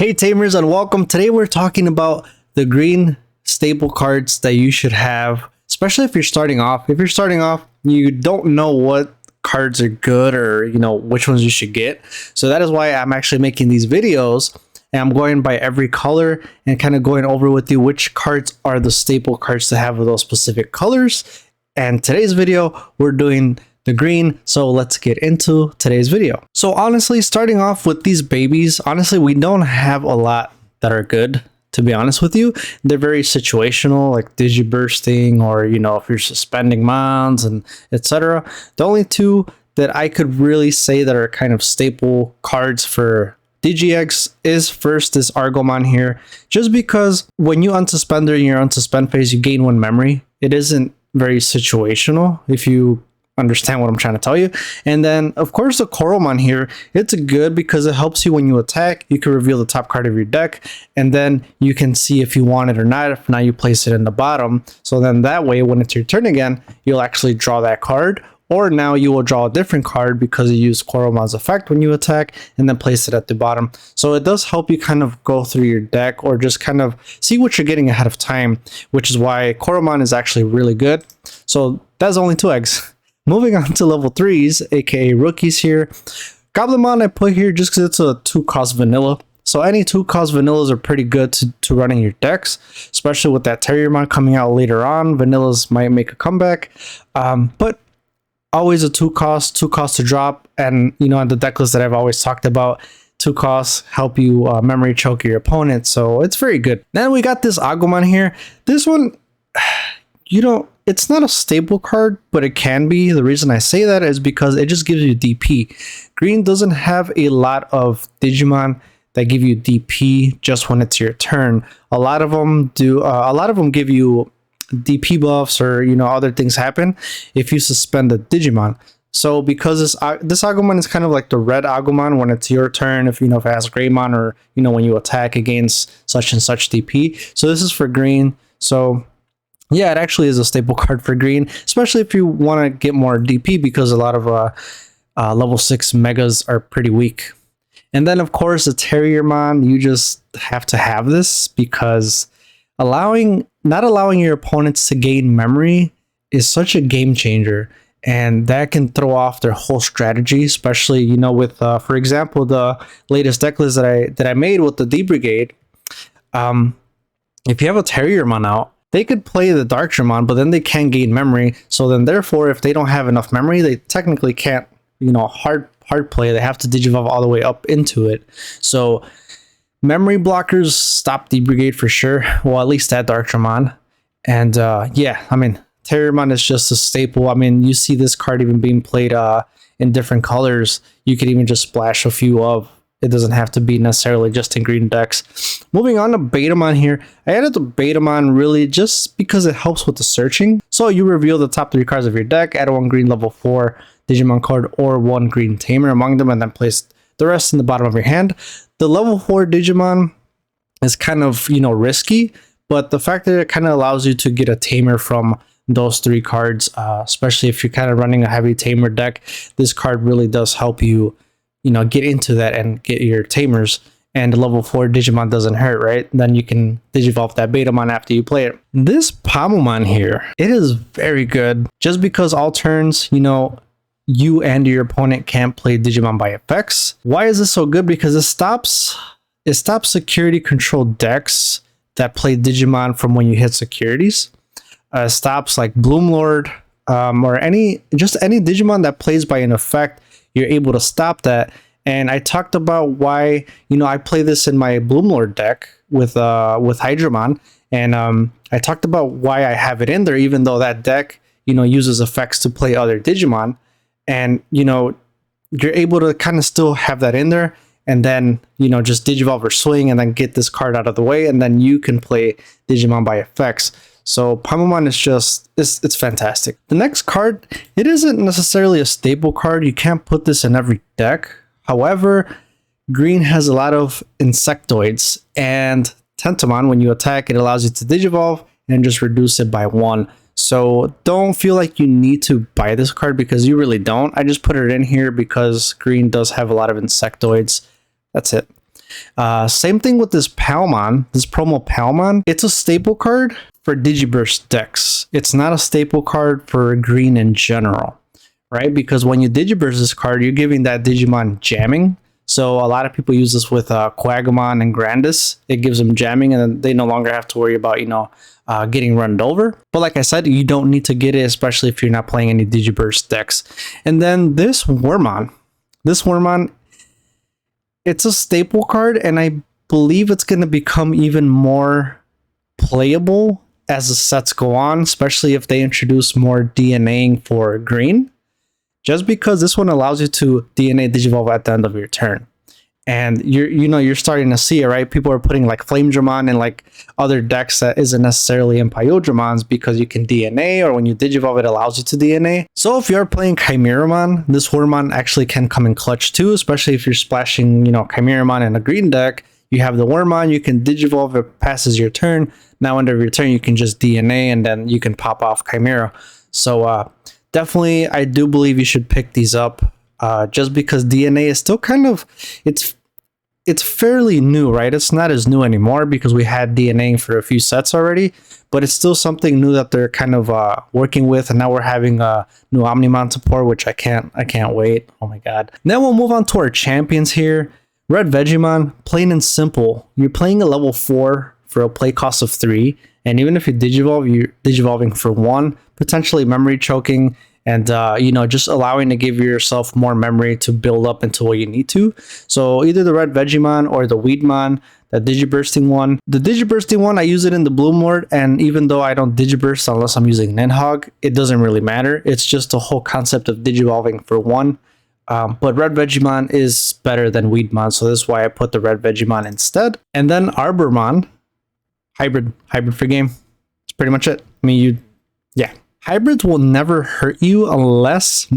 Hey Tamers, and welcome. Today we're talking about the green staple cards that you should have, especially if you're starting off. If you're starting off, you don't know what cards are good or which ones you should get. So that is why I'm actually making these videos, and I'm going by every color and kind of going over with you which cards are the staple cards to have with those specific colors. And today's video, we're doing the green, so let's get into today's video. So honestly, starting off with these babies, honestly, we don't have a lot that are good, to be honest with you. They're very situational, like digibursting, or if you're suspending mons and etc. The only two that I could really say that are kind of staple cards for DGX is first this Argomon here, just because when you unsuspend during your unsuspend phase, you gain 1 memory. It isn't very situational, if you understand what I'm trying to tell you. And then of course the Coromon here, it's good because it helps you when you attack. You can reveal the top card of your deck, and then you can see if you want it or not. If not, you place it in the bottom, so then that way when it's your turn again, you'll actually draw that card, or now you will draw a different card because you use Coromon's effect when you attack and then place it at the bottom. So it does help you kind of go through your deck or just kind of see what you're getting ahead of time, which is why Coromon is actually really good. So that's only 2 eggs. Moving on to level 3s, aka rookies here. Goblinmon I put here just because it's a 2-cost vanilla. So any 2-cost vanillas are pretty good to run in your decks, especially with that Terriermon coming out later on. Vanillas might make a comeback, but always a 2-cost to drop. And on the deck list that I've always talked about, 2 costs help you memory choke your opponent, so it's very good. Then we got this Agumon here. This one, it's not a staple card, but it can be. The reason I say that is because it just gives you DP. Green doesn't have a lot of Digimon that give you DP just when it's your turn. A lot of them do. A lot of them give you DP buffs, or other things happen if you suspend a Digimon. So because this Agumon is kind of like the red Agumon when it's your turn, if it has Greymon, or when you attack against such and such DP. So this is for green. So yeah, it actually is a staple card for green, especially if you want to get more DP, because a lot of level 6 megas are pretty weak. And then of course the Terriermon, you just have to have this because not allowing your opponents to gain memory is such a game changer, and that can throw off their whole strategy, especially with for example the latest deck list that I made with the D Brigade. If you have a Terriermon out, they could play the Darkramon, but then they can't gain memory. So then therefore, if they don't have enough memory, they technically can't, hard play. They have to Digivolve all the way up into it. So memory blockers stop D Brigade for sure. Well, at least that Darkramon. And yeah, Terriermon is just a staple. You see this card even being played in different colors. You could even just splash a few of. It doesn't have to be necessarily just in green decks. Moving on to Betamon here. I added the Betamon really just because it helps with the searching. So you reveal the top 3 cards of your deck, add 1 green level 4 Digimon card or 1 green Tamer among them, and then place the rest in the bottom of your hand. The level 4 Digimon is kind of, risky, but the fact that it kind of allows you to get a Tamer from those 3 cards, especially if you're kind of running a heavy Tamer deck, this card really does help you get into that and get your Tamers. And level 4 Digimon doesn't hurt, right? Then you can Digivolve that Betamon after you play it. This Pamomon here, it is very good just because all turns, you and your opponent can't play Digimon by effects. Why is this so good? Because it stops security controlled decks that play Digimon from when you hit securities. Stops like Bloomlord or any Digimon that plays by an effect. You're able to stop that. And I talked about why I play this in my Bloomlord deck with Hydramon, and I talked about why I have it in there, even though that deck uses effects to play other Digimon, and you're able to kind of still have that in there, and then just Digivolve or swing and then get this card out of the way, and then you can play Digimon by effects. So Pamomon is just, it's fantastic. The next card, it isn't necessarily a staple card. You can't put this in every deck. However, green has a lot of insectoids, and Tentomon, when you attack, it allows you to Digivolve and just reduce it by 1. So don't feel like you need to buy this card because you really don't. I just put it in here because green does have a lot of insectoids. That's it. Same thing with this Palmon, this promo Palmon. It's a staple card for Digiburst decks. It's not a staple card for green in general, right? Because when you Digiburst this card, you're giving that Digimon jamming. So a lot of people use this with Quagamon and Grandis. It gives them jamming, and then they no longer have to worry about, getting run over. But like I said, you don't need to get it, especially if you're not playing any Digiburst decks. And then this Wormmon, it's a staple card, and I believe it's going to become even more playable as the sets go on, especially if they introduce more DNAing for green. Just because this one allows you to DNA Digivolve at the end of your turn. And you're starting to see it, right? People are putting like Flame Dramon in like other decks that isn't necessarily in Pyodramons because you can DNA, or when you Digivolve it allows you to DNA. So if you're playing Chimeramon, this Wormmon actually can come in clutch too, especially if you're splashing, Chimeramon in a green deck. You have the Wormmon, you can Digivolve, it passes your turn. Now end of your turn you can just DNA and then you can pop off Chimera. So definitely, I do believe you should pick these up, just because DNA is still kind of, it's fairly new, right? It's not as new anymore because we had DNAing for a few sets already, but it's still something new that they're kind of working with. And now we're having a new Omnimon support, which I can't wait. Oh my god! Now we'll move on to our champions here. Red Vegemon, plain and simple. You're playing a level 4 for a play cost of 3. And even if you Digivolve, you're Digivolving for 1, potentially memory choking, and just allowing to give yourself more memory to build up into what you need to. So either the Red Vegemon or the Weedmon, the Digibursting one. The Digibursting one, I use it in the Blue Mord, and even though I don't Digiburst unless I'm using Ninhogg, it doesn't really matter. It's just the whole concept of Digivolving for 1. But Red Vegemon is better than Weedmon, so that's why I put the Red Vegemon instead. And then Arbormon, hybrid for game. That's pretty much it. I mean, hybrids will never hurt you unless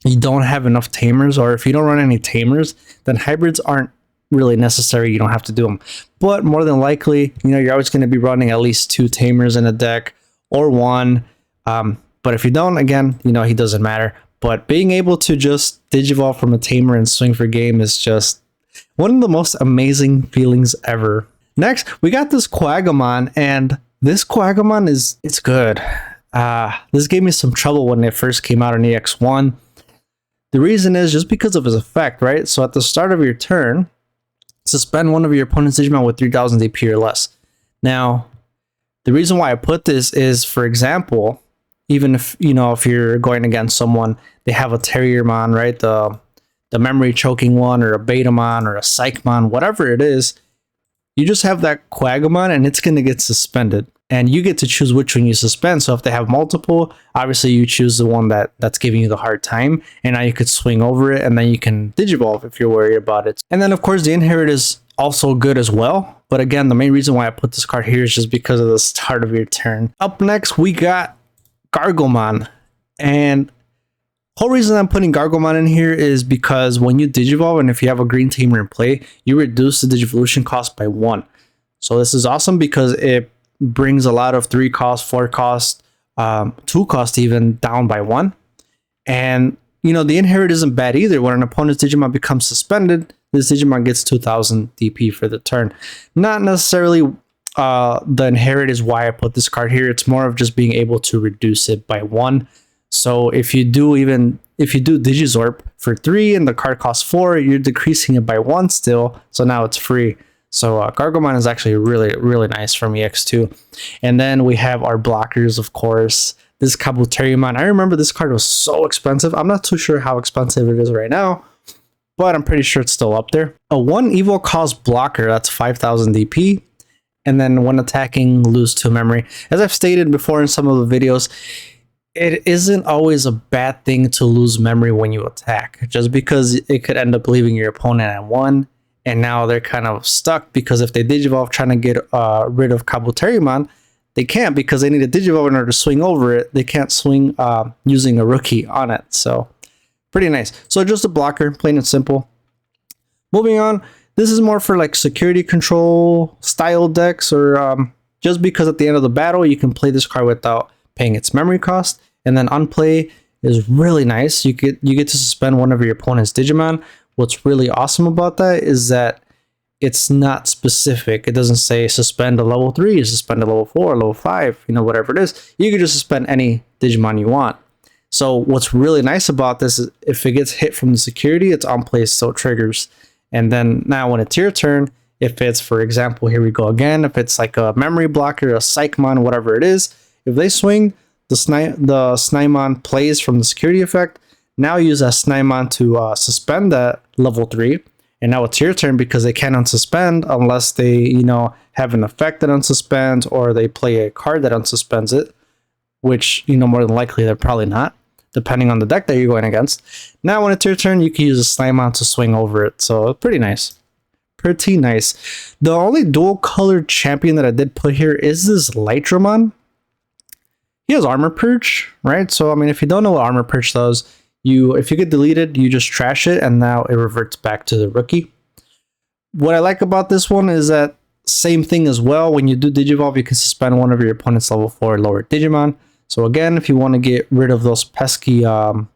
you don't have enough tamers, or if you don't run any tamers, then hybrids aren't really necessary. You don't have to do them. But more than likely, you're always going to be running at least 2 tamers in a deck, or 1. But if you don't, again, he doesn't matter. But being able to just Digivolve from a tamer and swing for game is just one of the most amazing feelings ever. Next, we got this Quagamon, and this Quagamon it's good. This gave me some trouble when it first came out in EX1. The reason is just because of his effect, right? So at the start of your turn, suspend one of your opponent's Digimon with 3000 DP or less. Now, the reason why I put this is, for example, even if you're going against someone, they have a Terriermon, right? The memory choking one, or a Betamon, or a Psychmon, whatever it is, you just have that Quagamon and it's going to get suspended. And you get to choose which one you suspend. So if they have multiple, obviously you choose the one that's giving you the hard time. And now you could swing over it, and then you can Digivolve if you're worried about it. And then of course the Inherit is also good as well. But again, the main reason why I put this card here is just because of the start of your turn. Up next, we got Gargomon. And the whole reason I'm putting Gargomon in here is because when you Digivolve, and if you have a green tamer in play, you reduce the Digivolution cost by 1. So this is awesome because it brings a lot of 3 cost, 4 cost, 2 cost even down by 1. And the Inherit isn't bad either. When an opponent's Digimon becomes suspended, this Digimon gets 2000 DP for the turn. Not necessarily the Inherit is why I put this card here. It's more of just being able to reduce it by 1. So if you do Digizorp for 3 and the card costs 4, you're decreasing it by 1 still. So now it's free. So Gargomon is actually really, really nice from EX2. And then we have our blockers, of course. This Kabuterimon. I remember this card was so expensive. I'm not too sure how expensive it is right now, but I'm pretty sure it's still up there. A 1 Evo cost blocker, that's 5000 DP. And then when attacking, lose 2 memory. As I've stated before in some of the videos, it isn't always a bad thing to lose memory when you attack, just because it could end up leaving your opponent at 1. And now they're kind of stuck because if they Digivolve trying to get rid of Kabuterimon, they can't because they need a Digivolve in order to swing over it. They can't swing using a rookie on it. So pretty nice. So just a blocker, plain and simple. Moving on, this is more for like security control style decks, or just because at the end of the battle, you can play this card without paying its memory cost. And then unplay is really nice. You get to suspend one of your opponent's Digimon. What's really awesome about that is that it's not specific. It doesn't say suspend a level 3, suspend a level 4, level 5, you know, whatever it is. You can just suspend any Digimon you want. So what's really nice about this is if it gets hit from the security, it's on play, so it triggers. And then now when it's your turn, if it's, for example, here we go again, if it's like a memory blocker, a Psychmon, whatever it is, if they swing, the Snymon plays from the security effect. Now use that Snymon to suspend that level 3. And now it's your turn because they can't unsuspend unless they, you know, have an effect that unsuspends or they play a card that unsuspends it, which, you know, more than likely they're probably not, depending on the deck that you're going against. Now when it's your turn, you can use a Snymon to swing over it. So pretty nice. Pretty nice. The only dual colored champion that I did put here is this Lightramon. He has Armor Purge, right? So, I mean, if you don't know what Armor Purge does, if you get deleted, you just trash it, and now it reverts back to the rookie. What I like about this one is that same thing as well. When you do Digivolve, you can suspend one of your opponent's level 4 or lower Digimon. So again, if you want to get rid of those pesky level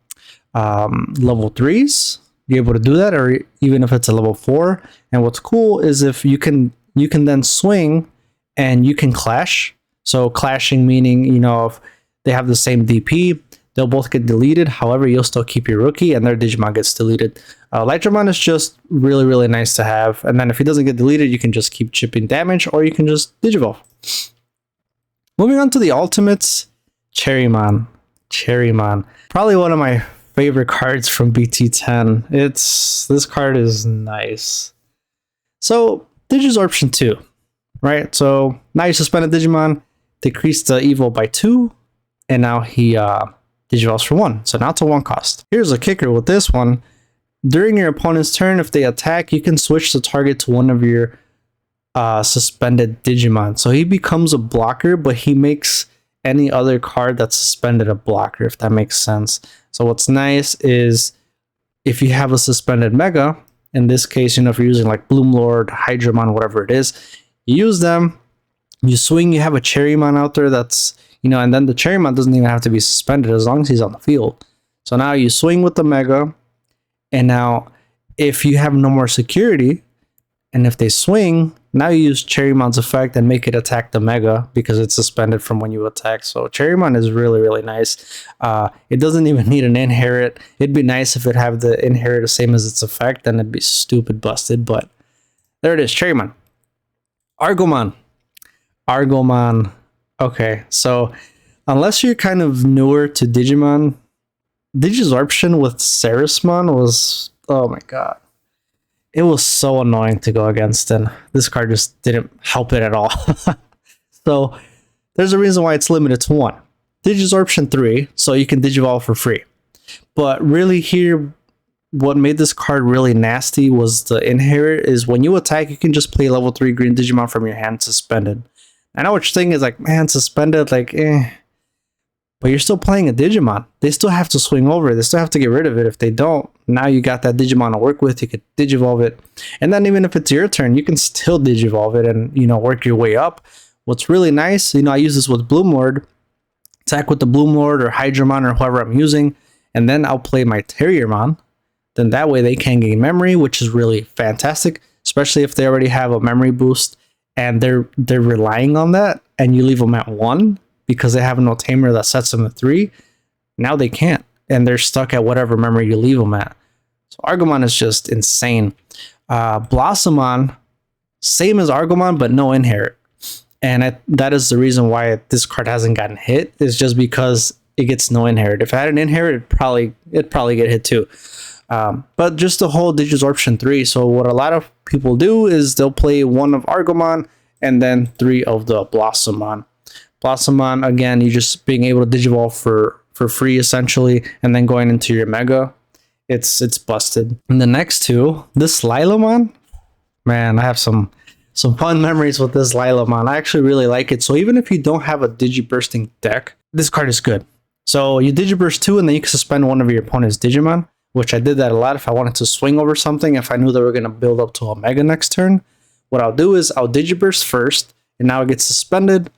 3s, you're able to do that, or even if it's a level 4. And what's cool is if you can then swing and you can clash. So clashing meaning, you know, if they have the same DP, they'll both get deleted. However, you'll still keep your rookie and their Digimon gets deleted. Lightramon is just really, really nice to have. And then if he doesn't get deleted, you can just keep chipping damage, or you can just Digivolve. Moving on to the ultimates, Cherrymon. Cherrymon. Probably one of my favorite cards from BT10. This card is nice. So, Digisorption 2, right? So now you suspend a Digimon, decrease the evo by 2, and now he Digivolves for 1. So now it's a 1 cost. Here's a kicker with this one. During your opponent's turn, if they attack, you can switch the target to one of your suspended Digimon. So he becomes a blocker, but he makes any other card that's suspended a blocker, if that makes sense. So what's nice is if you have a suspended Mega, in this case, you know, if you're using like Bloomlord, Hydramon, whatever it is, you use them, you swing, you have a Cherrymon out there that's, you know, and then the Cherrymon doesn't even have to be suspended as long as he's on the field. So now you swing with the Mega, and now if you have no more security, and if they swing, now you use Cherrymon's effect and make it attack the Mega because it's suspended from when you attack. So Cherrymon is really, really nice. It doesn't even need an inherit. It'd be nice if it had the inherit the same as its effect, then it'd be stupid busted, but there it is, Cherrymon. Argomon. Argomon. Okay, so unless you're kind of newer to Digimon, Digisorption with Ceresmon was, oh my god. It was so annoying to go against, and this card just didn't help it at all. So there's a reason why it's limited to 1. Digisorption 3, so you can Digivolve for free. But really here, what made this card really nasty was the inherit is when you attack, you can just play level 3 green Digimon from your hand suspended. I know what you're thinking is like, man, suspended, like, eh. But you're still playing a Digimon. They still have to swing over it. They still have to get rid of it. If they don't, now you got that Digimon to work with. You could Digivolve it. And then even if it's your turn, you can still Digivolve it and, you know, work your way up. What's really nice, you know, I use this with Bloomlord. Attack with the Bloomlord or Hydramon or whoever I'm using. And then I'll play my Terriermon. Then that way they can gain memory, which is really fantastic. Especially if they already have a memory boost and they're relying on that. And you leave them at 1. Because they have no tamer that sets them at 3, now they can't. And they're stuck at whatever memory you leave them at. So Argomon is just insane. Blossomon, same as Argomon, but no inherit. And that is the reason why this card hasn't gotten hit, is just because it gets no inherit. If it had an inherit, it'd probably get hit too. But just the whole Digisorption 3. So what a lot of people do is they'll play 1 of Argomon and then 3 of the Blossomon. Blossomon, again, you just being able to Digivolve for free essentially, and then going into your Mega, it's busted. And the next 2, this Lilamon, man, I have some fun memories with this Lilamon. I actually really like it. So even if you don't have a Digibursting deck, this card is good. So you Digiburst 2, and then you can suspend one of your opponent's Digimon, which I did that a lot if I wanted to swing over something, if I knew they were going to build up to a Mega next turn. What I'll do is I'll Digiburst first, and now it gets suspended,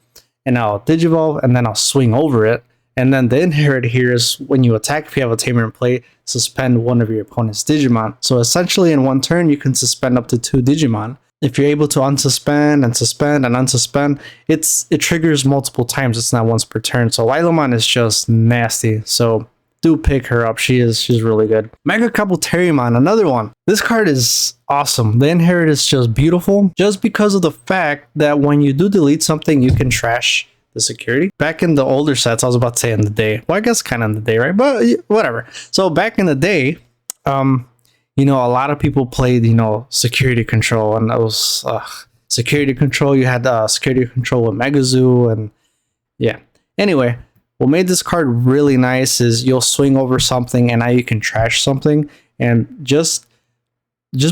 and I'll Digivolve, and then I'll swing over it. And then the inherit here is when you attack, if you have a tamer in play, suspend one of your opponent's Digimon. So essentially in one turn, you can suspend up to 2 Digimon. if you're able to unsuspend and suspend and unsuspend, it triggers multiple times. It's not once per turn. So Lilomon is just nasty. So do pick her up. She's really good. Mega Kabuterimon, another one. This card is awesome. The inherit is just beautiful, just because of the fact that when you do delete something, you can trash the security. Back in the older sets, I was about to say in the day. Well, I guess kind of in the day, right? But whatever. So back in the day, you know, a lot of people played, you know, security control, and that was security control. You had security control with Megazoo, and yeah. Anyway, what made this card really nice is you'll swing over something, and now you can trash something, and just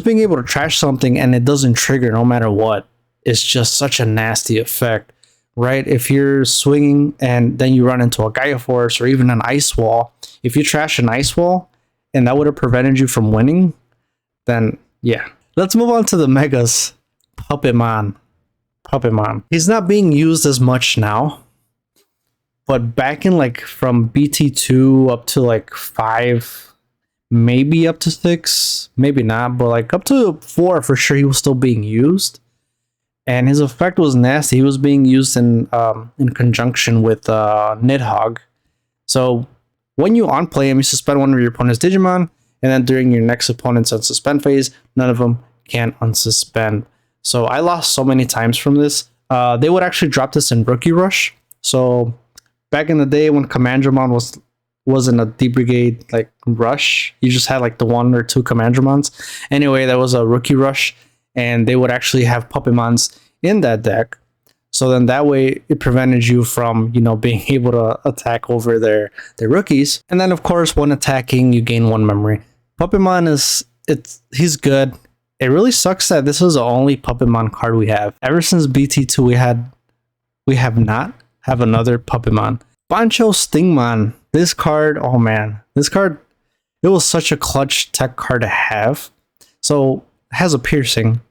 being able to trash something and it doesn't trigger no matter what is just such a nasty effect, right? If you're swinging and then you run into a Gaia Force or even an Ice Wall, if you trash an Ice Wall and that would have prevented you from winning, then yeah. Let's move on to the Megas. Puppetmon. He's not being used as much now, but back in like from BT2 up to like 5, maybe up to 6, maybe not, but like up to 4 for sure, he was still being used. And his effect was nasty. He was being used in conjunction with Nidhogg. So when you unplay him, you suspend one of your opponent's Digimon, and then during your next opponent's unsuspend phase, none of them can unsuspend. So I lost so many times from this. They would actually drop this in Rookie Rush. So back in the day when Commandramon wasn't a D-Brigade like rush, you just had like the 1 or 2 Commandramons. Anyway, that was a Rookie Rush, and they would actually have Puppetmons in that deck. So then that way it prevented you from, you know, being able to attack over their rookies. And then of course, when attacking, you gain 1 memory. Puppetmon he's good. It really sucks that this is the only Puppetmon card we have. Ever since BT2 we have not have another Puppetmon. Bancho Stingmon. This card, oh man. This card, it was such a clutch tech card to have. So it has a piercing.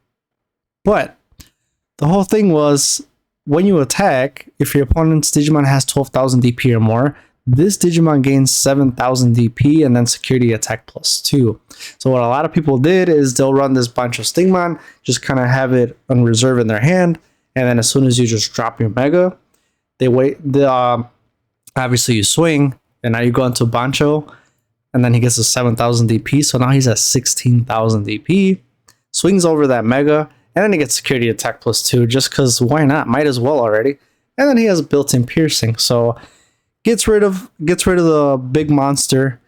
But the whole thing was, when you attack, if your opponent's Digimon has 12,000 DP or more, this Digimon gains 7,000 DP and then security attack +2. So what a lot of people did is they'll run this bunch of Stingmon, just kind of have it on reserve in their hand, and then as soon as you just drop your Mega, they wait. Obviously you swing, and now you go into Bancho, and then he gets a 7,000 DP, so now he's at 16,000 DP, swings over that Mega, and then he gets security attack +2, just because why not? Might as well already. And then he has built-in piercing, so gets rid of the big monster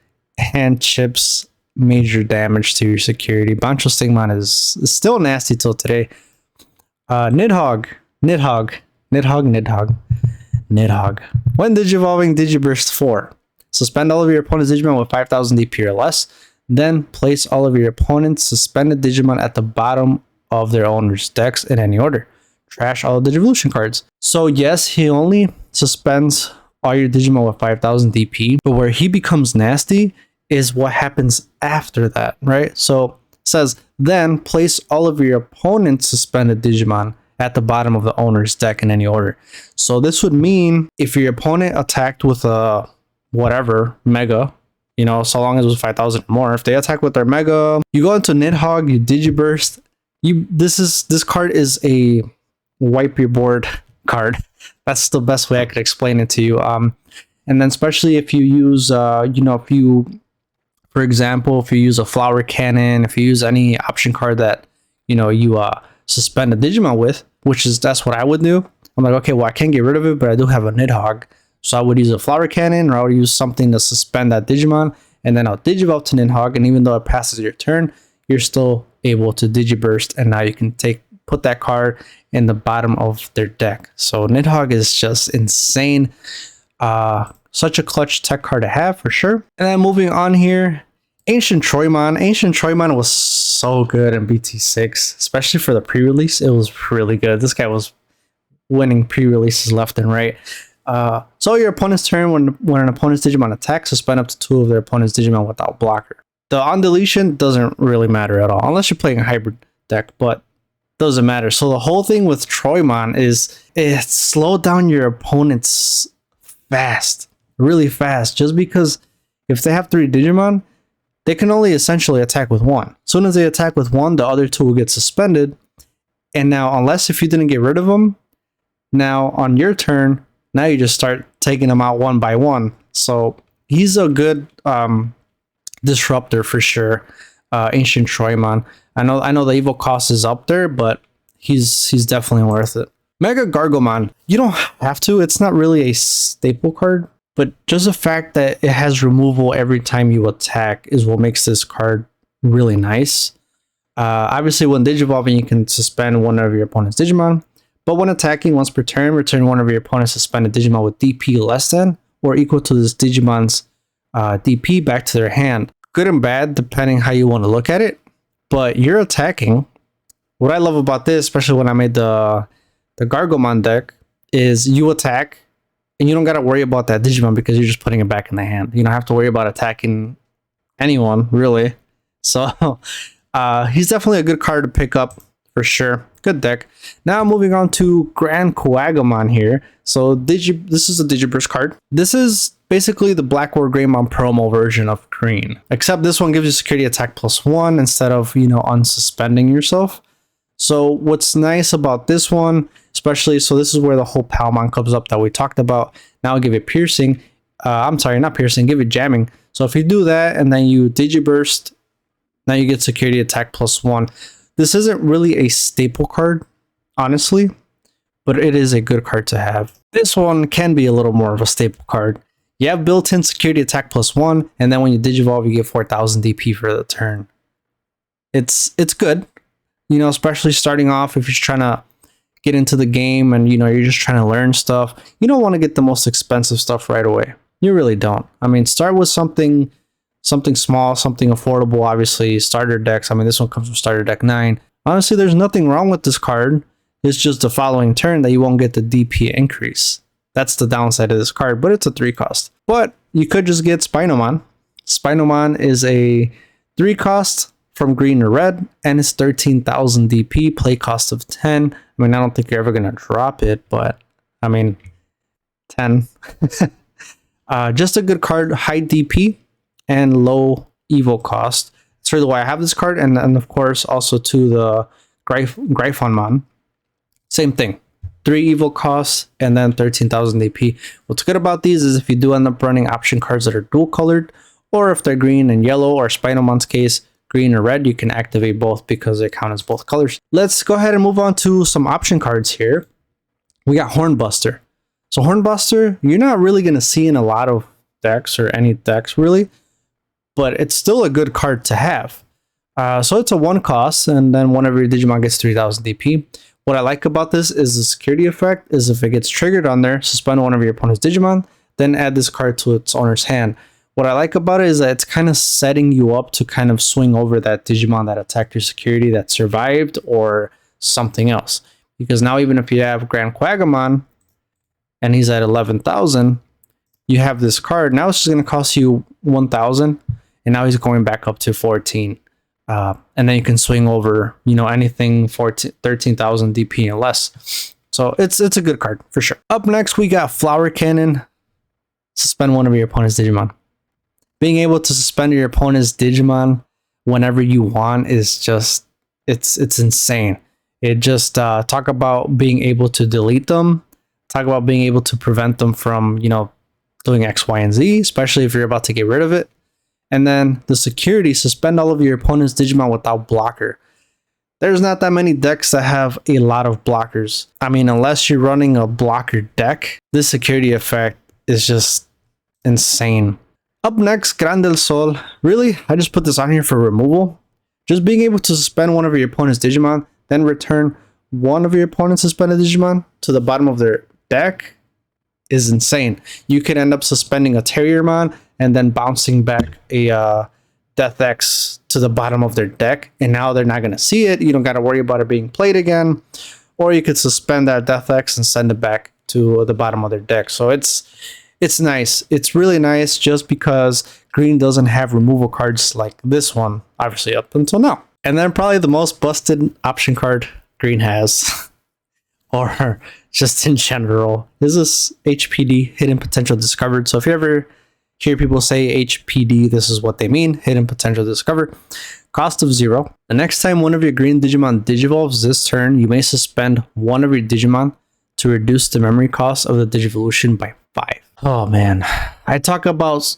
and chips major damage to your security. Bancho Stingmon is still nasty till today. Nidhogg. When Digivolving, Digiburst 4. Suspend all of your opponent's Digimon with 5,000 DP or less. Then place all of your opponent's suspended Digimon at the bottom of their owner's decks in any order. Trash all the Digivolution cards. So yes, he only suspends all your Digimon with 5,000 DP, but where he becomes nasty is what happens after that, right? So it says, then place all of your opponent's suspended Digimon at the bottom of the owner's deck in any order. So this would mean if your opponent attacked with a whatever Mega, you know, so long as it was 5,000 or more, if they attack with their Mega, you go into Nidhogg, you Digiburst. This card is a wipe your board card. That's the best way I could explain it to you. And then especially if you use, for example, if you use a Flower Cannon, if you use any option card that, you suspend a Digimon with, that's what I would do. I'm like, okay, well, I can't get rid of it, but I do have a Nidhogg. So I would use a Flower Cannon, or I would use something to suspend that Digimon, and then I'll Digivolve to Nidhogg, and even though it passes your turn, you're still able to Digiburst, and now you can put that card in the bottom of their deck. So Nidhogg is just insane. Such a clutch tech card to have for sure. And then moving on here, Ancient Troymon. Ancient Troymon was so good in BT6, especially for the pre-release. It was really good. This guy was winning pre-releases left and right. So your opponent's turn, when an opponent's Digimon attacks, suspend up to 2 of their opponent's Digimon without blocker. The on deletion doesn't really matter at all, unless you're playing a hybrid deck, but doesn't matter. So the whole thing with Troymon is it slowed down your opponents really fast, just because if they have 3 Digimon, they can only essentially attack with 1. As soon as they attack with 1, the other 2 will get suspended, And now, unless if you didn't get rid of them, now on your turn, now you just start taking them out one by one. So he's a good disruptor for sure. Ancient Troymon. I know the evil cost is up there, but he's definitely worth it. Mega Gargomon. You don't have to. It's not really a staple card, but just the fact that it has removal every time you attack is what makes this card really nice. Obviously, when digivolving, you can suspend one of your opponent's Digimon, but when attacking once per turn, return one of your opponent's suspended Digimon with DP less than or equal to this Digimon's DP back to their hand. Good and bad, depending how you want to look at it, but you're attacking. What I love about this, especially when I made the Gargomon deck, is you attack, and you don't got to worry about that Digimon because you're just putting it back in the hand. You don't have to worry about attacking anyone, really. So he's definitely a good card to pick up for sure. Good deck. Now moving on to Grand Quagamon here. So this is a Digiburst card. This is basically the Black War Greymon promo version of green, except this one gives you security attack +1 instead of, unsuspending yourself. So what's nice about this one, especially, so this is where the whole Palmon comes up that we talked about. Now I'll give it piercing. I'm sorry, not piercing, give it jamming. So if you do that and then you Digiburst, now you get security attack +1. This isn't really a staple card, honestly, but it is a good card to have. This one can be a little more of a staple card. You have built-in security attack +1, and then when you Digivolve, you get 4,000 DP for the turn. It's good, especially starting off if you're trying to get into the game and, you're just trying to learn stuff. You don't want to get the most expensive stuff right away. You really don't. I mean, start with something small, something affordable. Obviously, starter decks. I mean, this one comes from starter deck 9. Honestly, there's nothing wrong with this card. It's just the following turn that you won't get the DP increase. That's the downside of this card, but it's a 3 cost. But you could just get Spinomon. Spinomon is a 3 cost from green to red, and it's 13,000 DP, play cost of 10. I mean, I don't think you're ever going to drop it, but I mean, 10. Just a good card, high DP and low evil cost. That's really why I have this card, and of course also to the Gryphonmon. Same thing, 3 evil costs and then 13,000 DP. What's good about these is if you do end up running option cards that are dual colored, or if they're green and yellow, or Spinomon's case, green or red, you can activate both because they count as both colors. Let's go ahead and move on to some option cards here. We got Hornbuster. So Hornbuster, you're not really going to see in a lot of decks or any decks really, but it's still a good card to have. So it's a 1 cost, and then whenever your Digimon gets 3,000 DP. What I like about this is the security effect is if it gets triggered on there, suspend one of your opponent's Digimon, then add this card to its owner's hand. What I like about it is that it's kind of setting you up to kind of swing over that Digimon that attacked your security that survived or something else. Because now even if you have Grand Quagamon and he's at 11,000, you have this card. Now it's just going to cost you 1,000, and now he's going back up to 14. And then you can swing over, anything 13,000 DP and less. So it's a good card for sure. Up next, we got Flower Cannon. Suspend one of your opponent's Digimon. Being able to suspend your opponent's Digimon whenever you want is just, it's insane. It just talk about being able to delete them. Talk about being able to prevent them from, doing X, Y, and Z, especially if you're about to get rid of it. And then the security, suspend all of your opponent's Digimon without blocker. There's not that many decks that have a lot of blockers. I mean, unless you're running a blocker deck, this security effect is just insane. Up next, Gran del Sol. Really, I just put this on here for removal. Just being able to suspend one of your opponent's Digimon, then return one of your opponent's suspended Digimon to the bottom of their deck is insane. You can end up suspending a Terriermon and then bouncing back a Death X to the bottom of their deck, and now they're not going to see it. You don't got to worry about it being played again. Or you could suspend that Death X and send it back to the bottom of their deck. So it's nice. It's really nice just because green doesn't have removal cards like this one, obviously up until now. And then probably the most busted option card green has, or just in general, is this HPD, Hidden Potential Discovered. So if you ever hear people say HPD, this is what they mean, Hidden Potential Discovered. Cost of 0. The next time one of your green Digimon digivolves this turn, you may suspend one of your Digimon to reduce the memory cost of the Digivolution by 5. Oh man, I talk about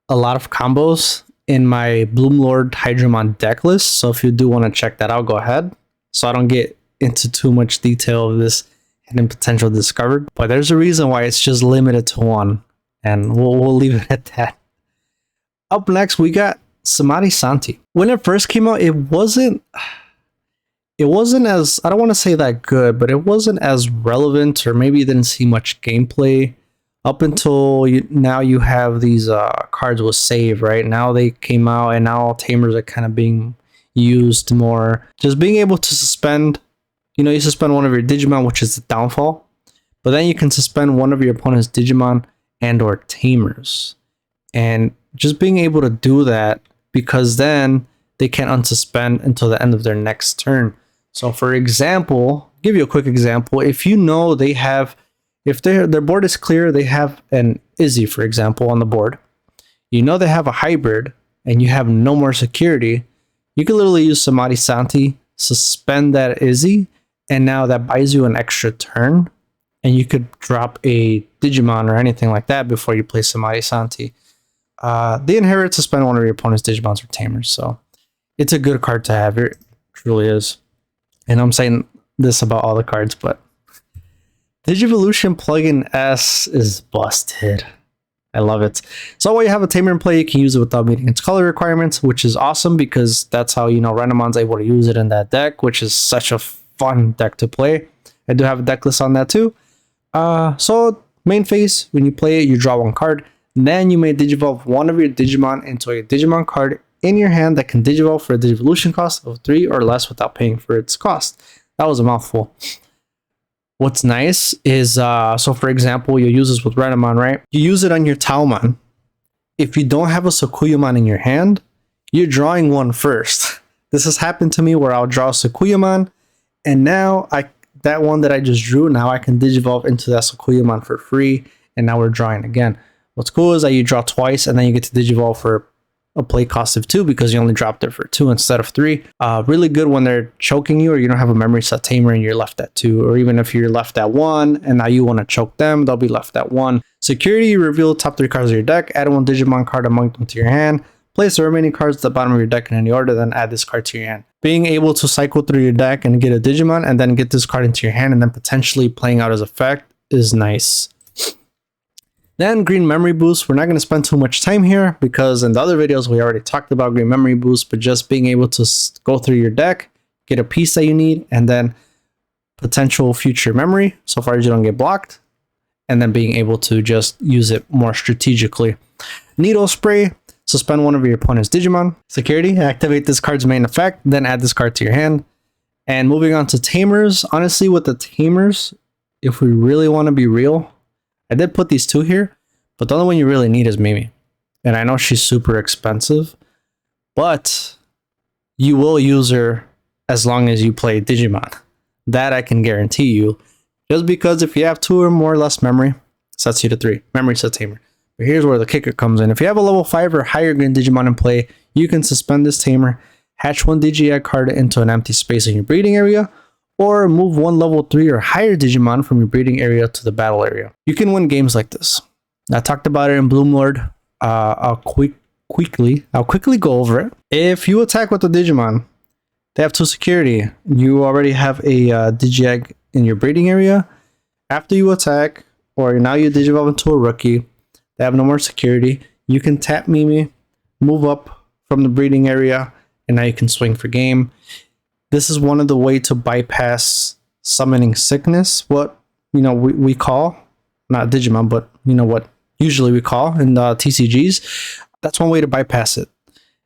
a lot of combos in my Bloomlord Hydramon deck list, so if you do want to check that out, go ahead. So I don't get into too much detail of this hidden potential discovered, but there's a reason why it's just limited to 1, and we'll leave it at that. Up next, we got Samadhi Santi. When it first came out, it wasn't as, I don't want to say that good, but it wasn't as relevant, or maybe you didn't see much gameplay up until now you have these cards with save, right? Now they came out and now tamers are kind of being used more. Just being able to suspend, you suspend one of your Digimon, which is the downfall, but then you can suspend one of your opponent's Digimon and or tamers. And just being able to do that, because then they can't unsuspend until the end of their next turn. So for example, give you a quick example. If you know they have, if their board is clear, they have an Izzy, for example, on the board. You know they have a hybrid and you have no more security. You can literally use Samadhi Santi, suspend that Izzy, and now that buys you an extra turn. And you could drop a Digimon or anything like that before you play Samadhi Santi. They inherit, suspend one of your opponent's Digimons or tamers, so it's a good card to have. It truly is. And I'm saying this about all the cards, but Digivolution plugin S is busted. I love it. So while you have a tamer in play, you can use it without meeting its color requirements, which is awesome because that's how Randomon's able to use it in that deck, which is such a fun deck to play. I do have a deck list on that too. So main phase, when you play it, you draw 1 card. Then you may digivolve one of your Digimon into a Digimon card in your hand that can digivolve for a Digivolution cost of 3 or less without paying for its cost. That was a mouthful. What's nice is, so for example, you'll use this with Renamon, right? You use it on your Taomon. If you don't have a Sukuyamon in your hand, you're drawing 1 first. This has happened to me where I'll draw Sukuyamon, and now that one that I just drew, now I can digivolve into that Sukuyamon for free, and now we're drawing again. What's cool is that you draw twice and then you get to digivolve for a play cost of 2 because you only dropped it for 2 instead of 3. Really good when they're choking you or you don't have a memory set tamer and you're left at 2, or even if you're left at 1 and now you want to choke them, they'll be left at 1. Security, reveal top 3 cards of your deck, add 1 Digimon card among them to your hand, place the remaining cards at the bottom of your deck in any order, then add this card to your hand. Being able to cycle through your deck and get a Digimon and then get this card into your hand and then potentially playing out as effect is nice. Then green memory boost. We're not going to spend too much time here because in the other videos we already talked about green memory boost, but just being able to go through your deck, get a piece that you need, and then potential future memory so far as you don't get blocked, and then being able to just use it more strategically. Needle spray. Suspend one of your opponent's Digimon. Security. Activate this card's main effect, then add this card to your hand. And moving on to tamers. Honestly, with the tamers, if we really want to be real, I did put these 2 here, but the only one you really need is Mimi. And I know she's super expensive, but you will use her as long as you play Digimon. That I can guarantee you. Just because if you have 2 or more less memory, sets you to 3. Memory set tamer. But here's where the kicker comes in. If you have a level 5 or higher green Digimon in play, you can suspend this tamer, hatch 1 Digi-Egg card into an empty space in your breeding area, or move 1 level 3 or higher Digimon from your breeding area to the battle area. You can win games like this. I talked about it in Bloomlord. I'll quickly go over it. If you attack with the Digimon, they have 2 security. You already have a Digi-Egg in your breeding area. After you attack, or now you Digivolve into a rookie, they have no more security. You can tap Mimi, move up from the breeding area, and now you can swing for game. This is one of the way to bypass summoning sickness, what we call, not Digimon, but what usually we call in the TCGs. That's one way to bypass it.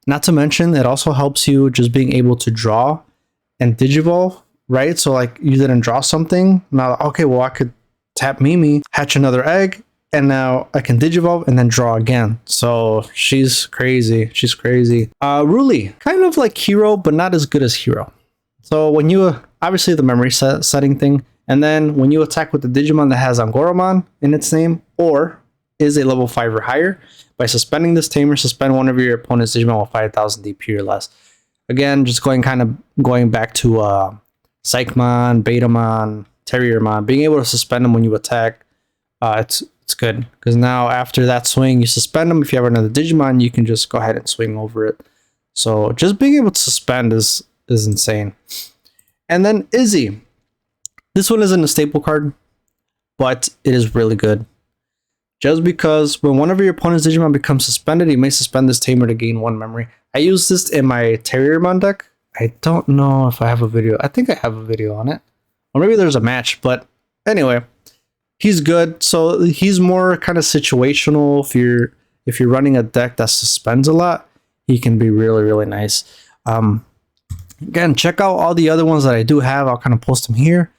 Not to mention, it also helps you just being able to draw and Digivolve, right? So like you didn't draw something. Now, okay, well I could tap Mimi, hatch another egg, and now I can Digivolve and then draw again. So she's crazy. She's crazy. Ruli, kind of like Hero, but not as good as Hero. So when you, obviously the memory setting thing, and then when you attack with the Digimon that has Angoromon in its name, or is a level 5 or higher, by suspending this tamer, suspend one of your opponent's Digimon with 5,000 DP or less. Again, just going back to Psychmon, Betamon, Terriermon, being able to suspend them when you attack, it's good, because now after that swing you suspend them. If you have another Digimon, you can just go ahead and swing over it. So just being able to suspend is insane. And then Izzy, this one isn't a staple card, but it is really good. Just because when one of your opponent's Digimon becomes suspended, you may suspend this tamer to gain 1 memory. I use this in my Terriermon deck. I don't know if I have a video. I think I have a video on it. Or maybe there's a match, but anyway, he's good. So he's more kind of situational. If you're running a deck that suspends a lot, he can be really, really nice. Again, check out all the other ones that I do have. I'll kind of post them here.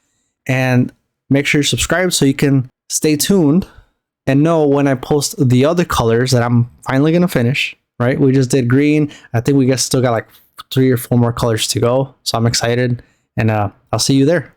And make sure you're subscribed so you can stay tuned and know when I post the other colors that I'm finally going to finish, right? We just did green. I think we still got like 3 or 4 more colors to go. So I'm excited, and I'll see you there.